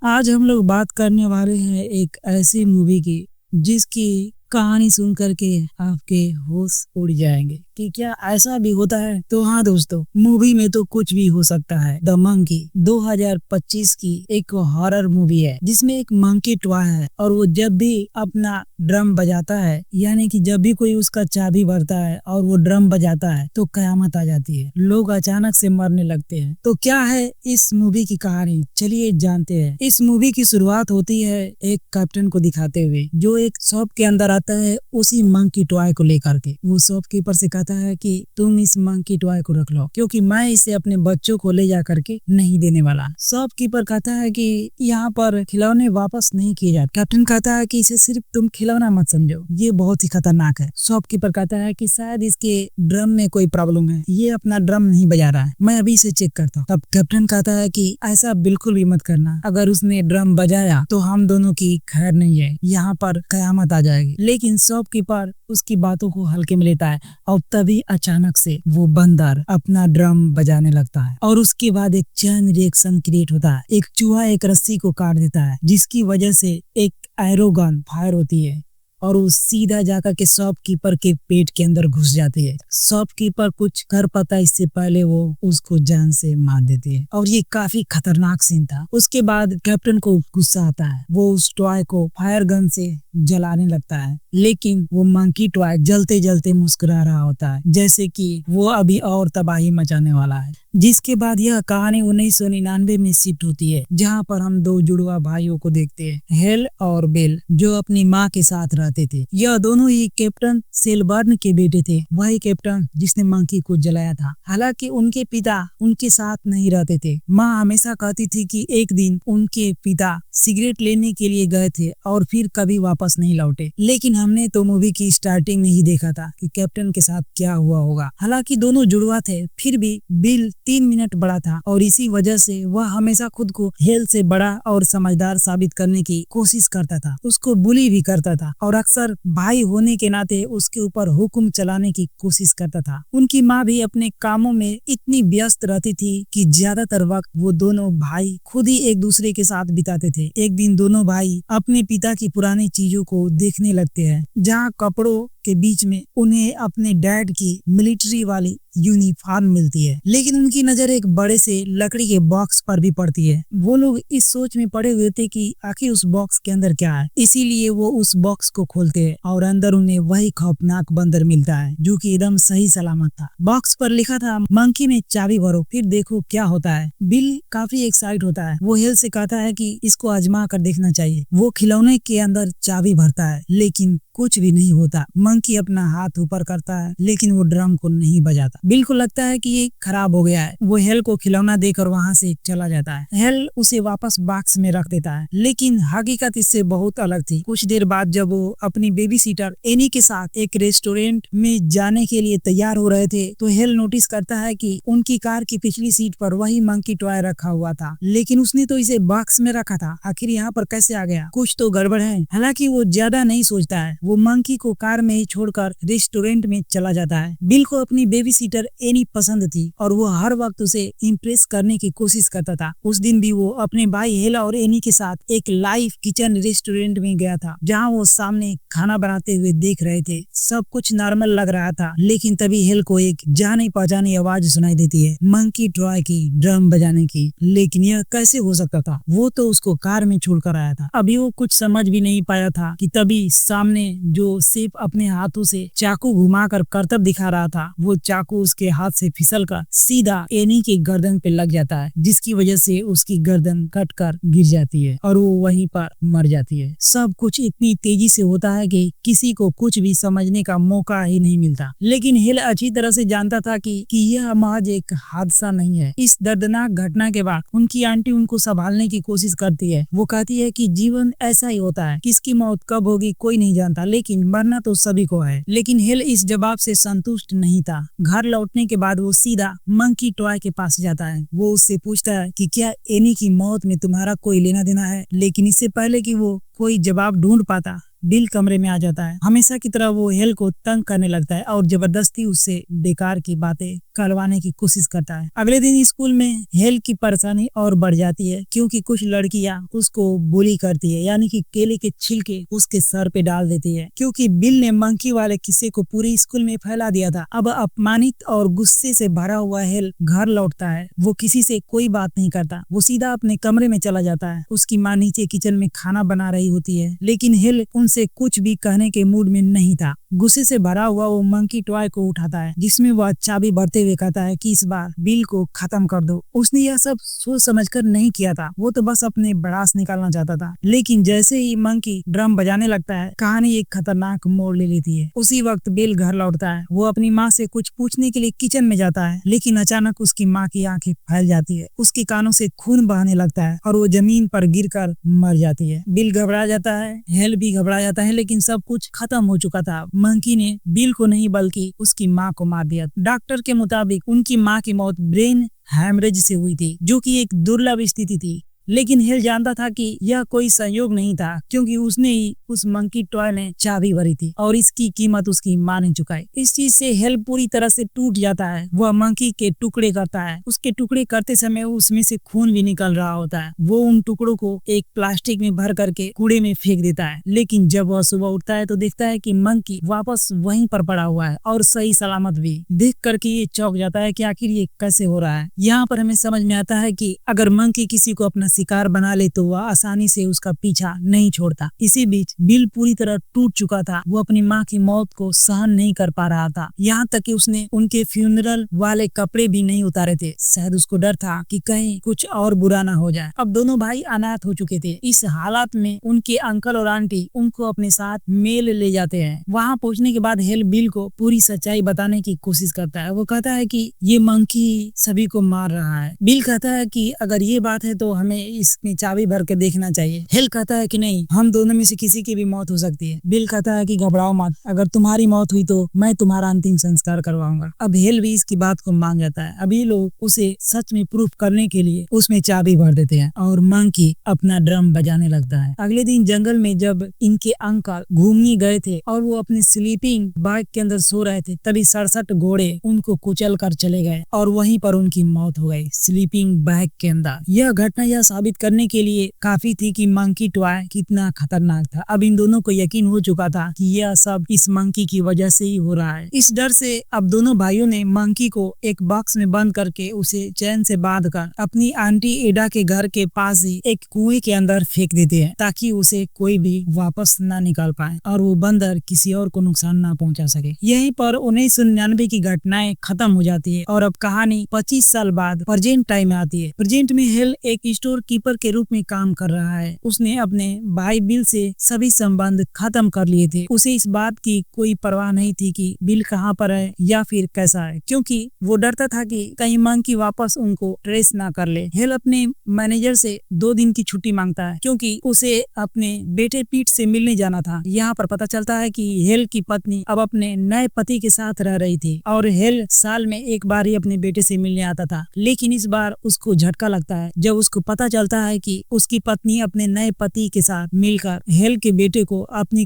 आज हम लोग बात करने वाले हैं एक ऐसी मूवी की जिसकी कहानी सुन करके आपके होश उड़ जाएंगे कि क्या ऐसा भी होता है। तो हाँ दोस्तों, मूवी में तो कुछ भी हो सकता है। द मंकी 2025 की एक हॉरर मूवी है जिसमें एक मंकी टॉय है और वो जब भी अपना ड्रम बजाता है, यानी कि जब भी कोई उसका चाबी भरता है और वो ड्रम बजाता है तो कयामत आ जाती है, लोग अचानक से मरने लगते हैं। तो क्या है इस मूवी की कहानी, चलिए जानते हैं। इस मूवी की शुरुआत होती है एक कैप्टन को दिखाते हुए जो एक शॉप के अंदर आता है उसी मंकी टॉय को लेकर के। वो शॉपकीपर से कहता है कि तुम इस मंकी टॉय को रख लो क्योंकि मैं इसे अपने बच्चों को ले जा करके नहीं देने वाला। शॉपकीपर कहता है कि यहाँ पर खिलौने वापस नहीं किए जाते। कैप्टन कहता है कि इसे सिर्फ तुम खिलौना मत समझो, ये बहुत ही खतरनाक है। शॉपकीपर कहता है कि शायद इसके ड्रम में कोई प्रॉब्लम है, ये अपना ड्रम नहीं बजा रहा है, मैं अभी इसे चेक करता हूँ। तब कैप्टन कहता है कि ऐसा बिल्कुल भी मत करना, अगर उसने ड्रम बजाया तो हम दोनों की खैर नहीं है, यहाँ पर कयामत आ जाएगी। लेकिन शॉपकीपर उसकी बातों को हल्के में लेता है और तभी अचानक से वो बंदर अपना ड्रम बजाने लगता है और उसके बाद एक चैन रिएक्शन क्रिएट होता है। एक चूहा एक रस्सी को काट देता है जिसकी वजह से एक एरो गन फायर होती है और वो सीधा जाकर के शॉपकीपर के पेट के अंदर घुस जाती है। शॉपकीपर कुछ कर पाता इससे पहले वो उसको जान से मार देती है और ये काफी खतरनाक सीन था। उसके बाद कैप्टन को गुस्सा आता है, वो उस टॉय को फायर गन से जलाने लगता है, लेकिन वो मंकी टॉय जलते जलते मुस्कुरा रहा होता है जैसे कि वो अभी और तबाही मचाने वाला है। जिसके बाद यह कहानी 1999 में शिफ्ट होती है जहाँ पर हम दो जुड़वा भाइयों को देखते हैं, हेल और बेल, जो अपनी माँ के साथ रहते थे। यह दोनों ही कैप्टन सेलबर्न के बेटे थे, वही कैप्टन जिसने मंकी को जलाया था। हालांकि उनके पिता उनके साथ नहीं रहते थे। माँ हमेशा कहती थी कि एक दिन उनके पिता सिगरेट लेने के लिए गए थे और फिर कभी वापस नहीं लौटे, लेकिन हमने तो मूवी की स्टार्टिंग में ही देखा था कि कैप्टन के साथ क्या हुआ होगा। हालांकि दोनों जुड़वा थे, फिर भी बिल 3 मिनट बड़ा था और इसी वजह से वह हमेशा खुद को हेल से बड़ा और समझदार साबित करने की कोशिश करता था। उसको बुली भी करता था और अक्सर भाई होने के नाते उसके ऊपर हुक्म चलाने की कोशिश करता था। उनकी माँ भी अपने कामों में इतनी व्यस्त रहती थी कि ज्यादातर वक्त वो दोनों भाई खुद ही एक दूसरे के साथ बिताते थे। एक दिन दोनों भाई अपने पिता की पुरानी चीजों को देखने लगते हैं, जहाँ कपड़ों के बीच में उन्हें अपने डैड की मिलिट्री वाली यूनिफॉर्म मिलती है, लेकिन उनकी नजर एक बड़े से लकड़ी के बॉक्स पर भी पड़ती है। वो लोग इस सोच में पड़े हुए थे कि आखिर उस बॉक्स के अंदर क्या है, इसीलिए वो उस बॉक्स को खोलते हैं और अंदर उन्हें वही खौफनाक बंदर मिलता है जो कि एकदम सही सलामत था। बॉक्स पर लिखा था मंकी में चाबी भरो फिर देखो क्या होता है। बिल काफी एक्साइट होता है, वो हेल से कहता है कि इसको आजमा कर देखना चाहिए। वो खिलौने के अंदर चाबी भरता है लेकिन कुछ भी नहीं होता। मंकी अपना हाथ ऊपर करता है लेकिन वो ड्रम को नहीं बजाता। बिल को लगता है कि ये खराब हो गया है। वो हेल को खिलौना देकर वहाँ से चला जाता है। हेल उसे वापस बॉक्स में रख देता है, लेकिन हकीकत इससे बहुत अलग थी। कुछ देर बाद जब वो अपनी बेबी सीटर एनी के साथ एक रेस्टोरेंट में जाने के लिए तैयार हो रहे थे तो हेल नोटिस करता है कि उनकी कार की पिछली सीट पर वही मंकी टॉय रखा हुआ था, लेकिन उसने तो इसे बॉक्स में रखा था, आखिर यहाँ पर कैसे आ गया, कुछ तो गड़बड़ है। हालांकि वो ज्यादा नहीं सोचता है, वो मंकी को कार में ही छोड़कर रेस्टोरेंट में चला जाता है। बिल को अपनी बेबी सीटर एनी पसंद थी और वो हर वक्त उसे इम्प्रेस करने की कोशिश करता था। उस दिन भी वो अपने भाई हेला और एनी के साथ एक लाइव किचन रेस्टोरेंट में गया था जहाँ वो सामने खाना बनाते हुए देख रहे थे। सब कुछ नॉर्मल लग रहा था, लेकिन तभी हेल को एक जानी पहचानी आवाज सुनाई देती है, मंकी टॉय की, ड्रम बजाने की। लेकिन यह कैसे हो सकता था, वो तो उसको कार में छोड़कर आया था। अभी वो कुछ समझ भी नहीं पाया था कि तभी सामने जो शेफ अपने हाथों से चाकू घुमाकर करतब दिखा रहा था, वो चाकू उसके हाथ से फिसलकर सीधा एनी की गर्दन पे लग जाता है, जिसकी वजह से उसकी गर्दन कटकर गिर जाती है और वो वहीं पर मर जाती है। सब कुछ इतनी तेजी से होता है कि किसी को कुछ भी समझने का मौका ही नहीं मिलता। लेकिन हिल अच्छी तरह से जानता था कि यह महज एक हादसा नहीं है। इस दर्दनाक घटना के बाद उनकी आंटी उनको संभालने की कोशिश करती है। वो कहती है कि जीवन ऐसा ही होता है, किसकी मौत कब होगी कोई नहीं जानता, लेकिन मरना तो सभी को है। लेकिन हिल इस जवाब से संतुष्ट नहीं था। घर लौटने के बाद वो सीधा मंकी टॉय के पास जाता है। वो उससे पूछता है कि क्या एनी की मौत में तुम्हारा कोई लेना देना है, लेकिन इससे पहले कि वो कोई जवाब ढूंढ पाता बिल कमरे में आ जाता है। हमेशा की तरह वो हेल को तंग करने लगता है और जबरदस्ती उससे बेकार की बातें करवाने की कोशिश करता है। अगले दिन स्कूल में हेल की परेशानी और बढ़ जाती है क्योंकि कुछ लड़कियां उसको बुली करती है, यानी कि केले के छिलके उसके सर पे डाल देती है। क्योंकि बिल ने मंकी वाले किस्से को पूरे स्कूल में फैला दिया था। अब अपमानित और गुस्से से भरा हुआ हेल घर लौटता है। वो किसी से कोई बात नहीं करता, वो सीधा अपने कमरे में चला जाता है। उसकी माँ नीचे किचन में खाना बना रही होती है, लेकिन हेल उनसे कुछ भी कहने के मूड में नहीं था। गुस्से से भरा हुआ वो मंकी टॉय को उठाता है, जिसमें वह चाबी भरते हुए कहता है कि इस बार बिल को खत्म कर दो। उसने यह सब सोच समझकर नहीं किया था, वो तो बस अपने भड़ास निकालना चाहता था। लेकिन जैसे ही मंकी ड्रम बजाने लगता है, कहानी एक खतरनाक मोड़ ले लेती है। उसी वक्त बिल घर लौटता है। वो अपनी माँ से कुछ पूछने के लिए किचन में जाता है, लेकिन अचानक उसकी माँ की आंखें फैल जाती है। उसके कानों से खून बहने लगता है और वो जमीन पर गिरकर मर जाती है। बिल घबरा जाता है, हेल भी घबरा जाता है, लेकिन सब कुछ खत्म हो चुका था। मंकी ने बिल को नहीं बल्कि उसकी माँ को मार दिया। डॉक्टर के मुताबिक उनकी माँ की मौत ब्रेन हैमरेज से हुई थी, जो कि एक दुर्लभ स्थिति थी। लेकिन हेल जानता था कि यह कोई संयोग नहीं था, क्योंकि उसने ही उस मंकी टॉय ने चाबी भरी थी और इसकी कीमत उसकी माँ ने चुकाई। इस चीज से हेल पूरी तरह से टूट जाता है। वह मंकी के टुकड़े करता है। उसके टुकड़े करते समय उसमें से खून भी निकल रहा होता है। वो उन टुकड़ों को एक प्लास्टिक में भर करके कूड़े में फेंक देता है। लेकिन जब वह सुबह उठता है तो देखता है कि मंकी वापस वहीं पर पड़ा हुआ है और सही सलामत भी। देख करके ये चौंक जाता है कि आखिर ये कैसे हो रहा है। यहाँ पर हमें समझ में आता है कि अगर मंकी किसी को अपना शिकार बना ले तो वह आसानी से उसका पीछा नहीं छोड़ता। इसी बीच बिल पूरी तरह टूट चुका था। वो अपनी माँ की मौत को सहन नहीं कर पा रहा था, यहाँ तक कि उसने उनके फ्यूनरल वाले कपड़े भी नहीं उतारे थे। शायद उसको डर था कि कहीं कुछ और बुरा ना हो जाए। अब दोनों भाई अनाथ हो चुके थे। इस हालात में उनके अंकल और आंटी उनको अपने साथ मेल ले जाते हैं। वहाँ पहुँचने के बाद हेल बिल को पूरी सच्चाई बताने की कोशिश करता है। वो कहता है कि ये मंकी सभी को मार रहा है। बिल कहता है कि अगर ये बात है तो हमें इसमें चाबी भर के देखना चाहिए। हेल कहता है कि नहीं, हम दोनों में से किसी की भी मौत हो सकती है। बिल कहता है कि घबराओ मत, अगर तुम्हारी मौत हुई तो मैं तुम्हारा अंतिम संस्कार करवाऊंगा। अब हेल भी इसकी बात को मान जाता है। अब ये लोग उसे सच में प्रूफ करने के लिए उसमें चाबी भर देते हैं और मंकी अपना ड्रम बजाने लगता है। अगले दिन जंगल में जब इनके अंकल घूमने गए थे और वो अपने स्लीपिंग बैग के अंदर सो रहे थे, तभी 67 घोड़े उनको कुचल कर चले गए और वहीं पर उनकी मौत हो गई, स्लीपिंग बैग के अंदर। यह घटना यह साबित करने के लिए काफी थी कि मंकी टॉय कितना खतरनाक था। अब इन दोनों को यकीन हो चुका था कि यह सब इस मंकी की वजह से ही हो रहा है। इस डर से अब दोनों भाइयों ने मंकी को एक बॉक्स में बंद करके उसे चैन से बांधकर अपनी आंटी एडा के घर के पास ही एक कुएं के अंदर फेंक देते हैं, ताकि उसे कोई भी वापस ना निकाल पाए और वो बंदर किसी और को नुकसान ना पहुंचा सके। यहीं पर 1999 की घटनाएं खत्म हो जाती है और अब कहानी 25 साल बाद प्रेजेंट टाइम में आती है। प्रेजेंट में हेल एक स्टोर कीपर के रूप में काम कर रहा है। उसने अपने भाई बिल से सभी संबंध खत्म कर लिए थे। उसे इस बात की कोई परवाह नहीं थी कि बिल कहाँ पर है या फिर कैसा है, क्योंकि वो डरता था कि कहीं मंकी वापस उनको ट्रेस ना कर ले। हेल अपने मैनेजर से 2 दिन की छुट्टी मांगता है, क्योंकि उसे अपने बेटे पीट से मिलने जाना था। यहाँ पर पता चलता है कि हेल की पत्नी अब अपने नए पति के साथ रह रही थी और हेल साल में एक बार ही अपने बेटे से मिलने आता था। लेकिन इस बार उसको झटका लगता है जब उसको पता चलता है कि उसकी पत्नी अपने नए पति के साथ मिलकर हेल के बेटे को अपनी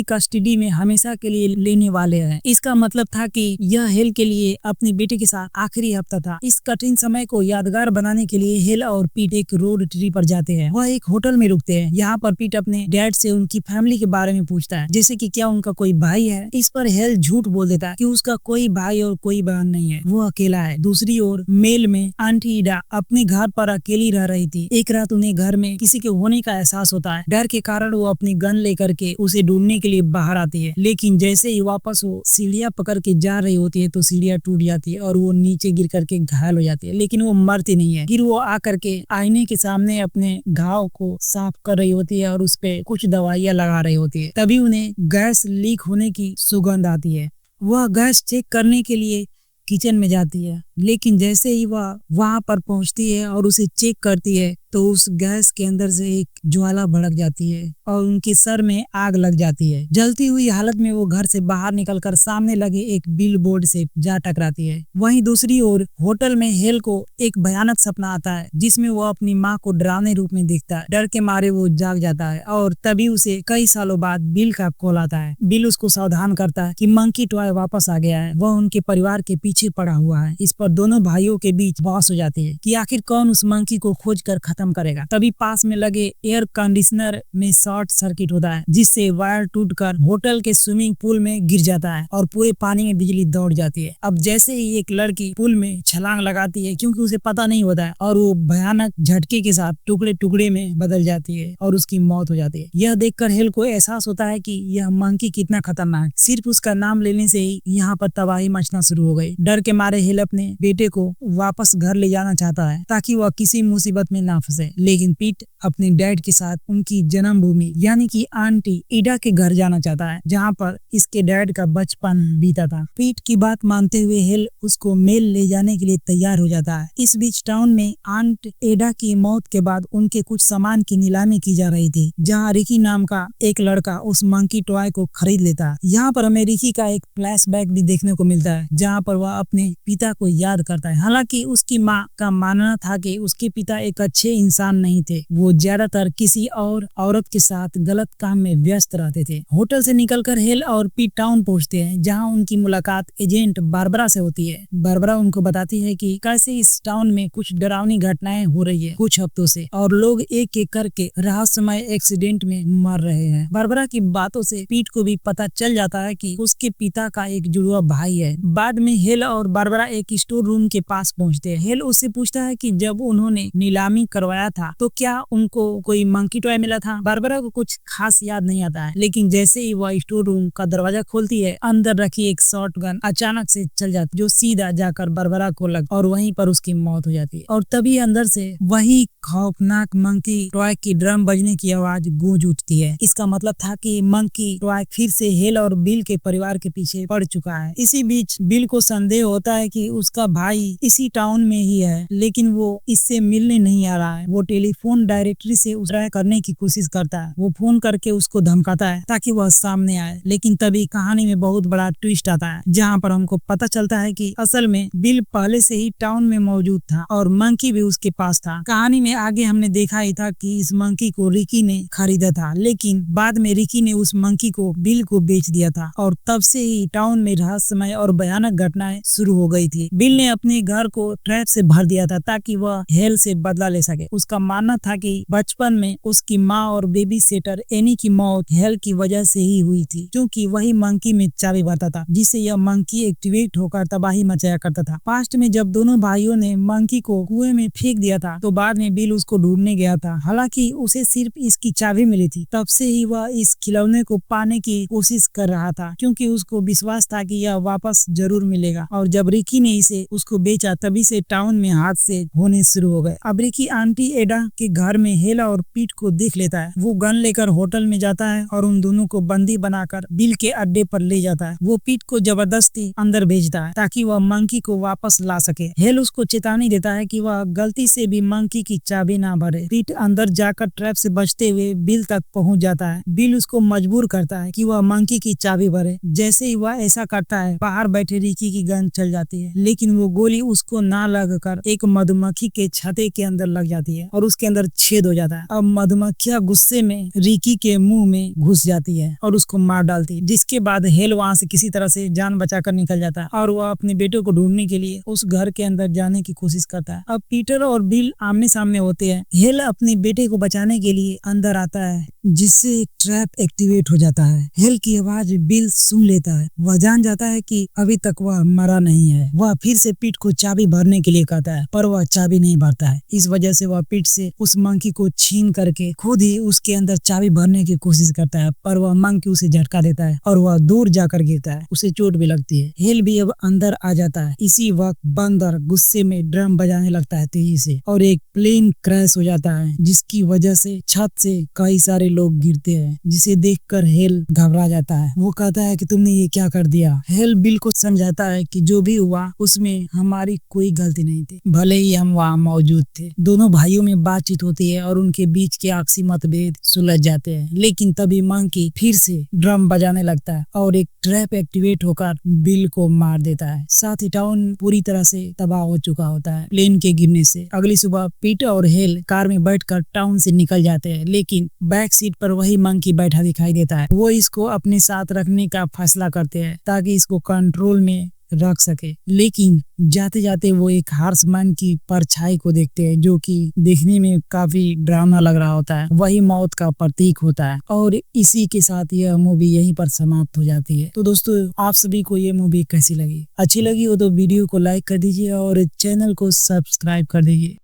कस्टडी में हमेशा के लिए लेने वाले हैं। इसका मतलब था कि यह हेल के लिए अपने बेटे के साथ आखिरी हफ्ता था। इस कठिन समय को यादगार बनाने के लिए हेल और पीट एक रोड ट्रिप पर जाते हैं। वह एक होटल में रुकते हैं। यहाँ पर पीट अपने डैड से उनकी फैमिली के बारे में पूछता है, जैसे कि क्या उनका कोई भाई है। इस पर हेल झूठ बोल देता है कि उसका कोई भाई और कोई बहन नहीं है, वो अकेला है। दूसरी ओर मेल में आंटी ईडा अपने घर पर अकेली रह रही थी। एक रात उन्हें घर में किसी के होने का एहसास होता है। डर के कारण वो अपनी गन लेकर के उसे ढूंढने के लिए बाहर आती है, लेकिन जैसे ही वापस वो सीढ़ियां पकड़ के जा रही होती है तो सीढ़ियां टूट जाती है और वो नीचे गिर करके घायल हो जाती है, लेकिन वो मरती नहीं है। फिर वो आकर के आईने के सामने अपने घाव को साफ कर रही होती है और उस पे कुछ दवाइयां लगा रही होती है। तभी उन्हें गैस लीक होने की सुगंध आती है। वह गैस चेक करने के लिए किचन में जाती है। लेकिन जैसे ही वह वहां पर पहुंचती है और उसे चेक करती है तो उस गैस के अंदर से एक ज्वाला भड़क जाती है और उनके सर में आग लग जाती है। जलती हुई हालत में वो घर से बाहर निकलकर सामने लगे एक बिल बोर्ड से जा टकराती है। वहीं दूसरी ओर होटल में हेल को एक भयानक सपना आता है जिसमें वो अपनी माँ को डरावने रूप में दिखता है। डर के मारे वो जाग जाता है और तभी उसे कई सालों बाद बिल का कॉल आता है। बिल उसको सावधान करता है कि मंकी टॉय वापस आ गया है, वह उनके परिवार के पीछे पड़ा हुआ है। इस पर दोनों भाइयों के बीच बहस हो जाती है कि आखिर कौन उस मंकी को खोज कर खत्म करेगा। तभी पास में लगे एयर कंडीशनर में शॉर्ट सर्किट होता है जिससे वायर टूटकर होटल के स्विमिंग पूल में गिर जाता है और पूरे पानी में बिजली दौड़ जाती है। अब जैसे ही एक लड़की पूल में छलांग लगाती है क्योंकि उसे पता नहीं होता है और वो भयानक झटके के साथ टुकड़े टुकड़े में बदल जाती है और उसकी मौत हो जाती है। यह देखकर हेल को एहसास होता है कि यह मंकी कितना खतरनाक, सिर्फ उसका नाम लेने से ही यहाँ पर तबाही मचना शुरू हो गई। डर के मारे हेल अपने बेटे को वापस घर ले जाना चाहता है ताकि वह किसी मुसीबत में ना फंसे, लेकिन पीट अपने डैड के साथ उनकी जन्मभूमि यानी कि आंटी ईडा के घर जाना चाहता है जहाँ पर इसके डैड का बचपन बीता था। पीट की बात मानते हुए हेल उसको मेल ले जाने के लिए तैयार हो जाता है। इस बीच टाउन में आंट एडा की मौत के बाद उनके कुछ सामान की नीलामी की जा रही थी जहाँ रिकी नाम का एक लड़का उस मंकी टॉय को खरीद लेता है। यहाँ पर हमें रिकी का एक फ्लैशबैक भी देखने को मिलता है जहाँ पर वह अपने पिता को याद करता है। हालांकि उसकी माँ का मानना था कि उसके पिता एक अच्छे इंसान नहीं थे, वो ज्यादातर किसी और औरत के साथ गलत काम में व्यस्त रहते थे। होटल से निकलकर हेल और पीट टाउन पहुंचते हैं जहां उनकी मुलाकात एजेंट बारबरा से होती है। बारबरा उनको बताती है कि कैसे इस टाउन में कुछ डरावनी घटनाएं हो रही है कुछ हफ्तों से और लोग एक एक करके रहस्यमय एक्सीडेंट में मर रहे हैं। बारबरा की बातों से पीट को भी पता चल जाता है कि उसके पिता का एक जुड़वा भाई है। बाद में हेल और बारबरा एक स्टोर रूम के पास पहुंचते हैं। हेल उससे पूछता है कि जब उन्होंने नीलामी करवाया था तो क्या उनको कोई मंकी टॉय मिला था। बारबरा को कुछ खास याद नहीं आता है, लेकिन जैसे ही वह स्टोर रूम का दरवाजा खोलती है अंदर रखी एक शॉटगन अचानक से चल जाती जो सीधा जाकर बारबरा को लग और वहीं पर उसकी मौत हो जाती है। और तभी अंदर से वही खौफनाक मंकी टॉय की ड्रम बजने की आवाज गूंज उठती है। इसका मतलब था कि मंकी टॉय फिर से हेल और बिल के परिवार के पीछे पड़ चुका है। इसी बीच बिल को संदेह होता है कि उसका भाई इसी टाउन में ही है, लेकिन वो इससे मिलने नहीं आ रहा है। वो टेलीफोन डायरेक्टरी से ट्राई करने की कोशिश करता है। वो फोन करके उसको धमकाता है ताकि वह सामने आए, लेकिन तभी कहानी में बहुत बड़ा ट्विस्ट आता है जहाँ पर हमको पता चलता है कि असल में बिल पहले से ही टाउन में मौजूद था और मंकी भी उसके पास था। कहानी में आगे हमने देखा ही था कि इस मंकी को रिकी ने खरीदा था, लेकिन बाद में रिकी ने उस मंकी को बिल को बेच दिया था और तब से ही टाउन में रहस्यमय और भयानक घटनाएं शुरू हो गई थी। बिल ने अपने घर को ट्रैप से भर दिया था ताकि वह हेल से बदला ले सके। उसका मानना था कि बचपन में उसकी माँ और बेबी सेटर एनी की मौत हेल की वजह से ही हुई थी, क्योंकि वही मंकी में चाबी भरता था जिससे यह मंकी एक्टिवेट होकर तबाही मचाया करता था। पास्ट में जब दोनों भाइयों ने मंकी को कुएं में फेंक दिया था तो बाद में बिल उसको ढूंढने गया था। हालांकि उसे सिर्फ इसकी चाबी मिली थी। तब से ही वह इस खिलौने को पाने की कोशिश कर रहा था क्योंकि उसको विश्वास था कि यह वापस जरूर मिलेगा। और जब रिकी ने इसे उसको बेचा तभी से टाउन में हादसे होने शुरू हो गए। अब रिकी आंटी एडा के घर में हेल और पीट को देख लेता है। वो गन लेकर होटल में जाता है और उन दोनों को बंदी बनाकर बिल के अड्डे पर ले जाता है। वो पीट को जबरदस्ती अंदर भेजता है ताकि वह मंकी को वापस ला सके। हेल उसको चेतावनी देता है कि वह गलती से भी मंकी की चाबी ना भरे। पीट अंदर जाकर ट्रैप से बचते हुए बिल तक पहुंच जाता है। बिल उसको मजबूर करता है कि वह मंकी की चाबी भरे। जैसे ही वह ऐसा करता है बाहर बैठे रिकी की गन चल जाती है, लेकिन वो गोली उसको ना लगकर एक मधुमक्खी के छत्ते के अंदर लग जाती है और उसके अंदर छेद हो जाता है। अब मधुमक्खियां गुस्से में रिकी के मुंह में घुस जाती है और उसको मार डालती है, जिसके बाद हेल वहां से किसी तरह से जान बचाकर निकल जाता है और वह अपने बेटे को ढूंढने के लिए उस घर के अंदर जाने की कोशिश करता है। अब पीटर और बिल आमने सामने होते हैं। हेल अपने बेटे को बचाने के लिए अंदर आता है जिससे एक ट्रैप एक्टिवेट हो जाता है। हेल की आवाज बिल सुन लेता है। वह जान जाता है कि अभी तक वह मरा नहीं है। वह फिर से पीट को चाबी भरने के लिए कहता है पर वह चाबी नहीं भरता है। इस वजह से वह पीट से उस मंकी को छीन करके खुद ही उसके अंदर चाबी भरने की कोशिश करता है, पर वह मंकी उसे झटका देता है और वह दूर जाकर गिरता है। उसे चोट भी लगती है। हेल भी अब अंदर आ जाता है। इसी वक्त बंदर गुस्से में ड्रम बजाने लगता है तेजी से और एक प्लेन क्रैश हो जाता है जिसकी वजह से छत से कई सारे लोग गिरते हैं, जिसे देखकर हेल घबरा जाता है। वो कहता है कि तुमने ये क्या कर दिया। हेल बिल को समझाता है कि जो भी हुआ उसमें हमारी कोई गलती नहीं थी, भले ही हम वहाँ मौजूद थे। दोनों भाइयों में बातचीत होती है और उनके बीच के आपसी मतभेद सुलझ जाते हैं। लेकिन तभी मंकी फिर से ड्रम बजाने लगता है और एक ट्रैप एक्टिवेट होकर बिल को मार देता है। साथ ही टाउन पूरी तरह से तबाह हो चुका होता है प्लेन के गिरने से। अगली सुबह पीटर और हेल कार में बैठकर टाउन से निकल जाते हैं, लेकिन बैक सीट पर वही मंकी बैठा दिखाई देता है। वो इसको अपने साथ रखने का फैसला करते हैं ताकि इसको कंट्रोल में रख सके। लेकिन जाते जाते वो एक हार्श मैन की परछाई को देखते हैं, जो कि देखने में काफी डरावना लग रहा होता है। वही मौत का प्रतीक होता है। और इसी के साथ यह मूवी यहीं पर समाप्त हो जाती है। तो दोस्तों, आप सभी को ये मूवी कैसी लगी? अच्छी लगी हो तो वीडियो को लाइक कर दीजिए और चैनल को सब्सक्राइब कर दीजिए।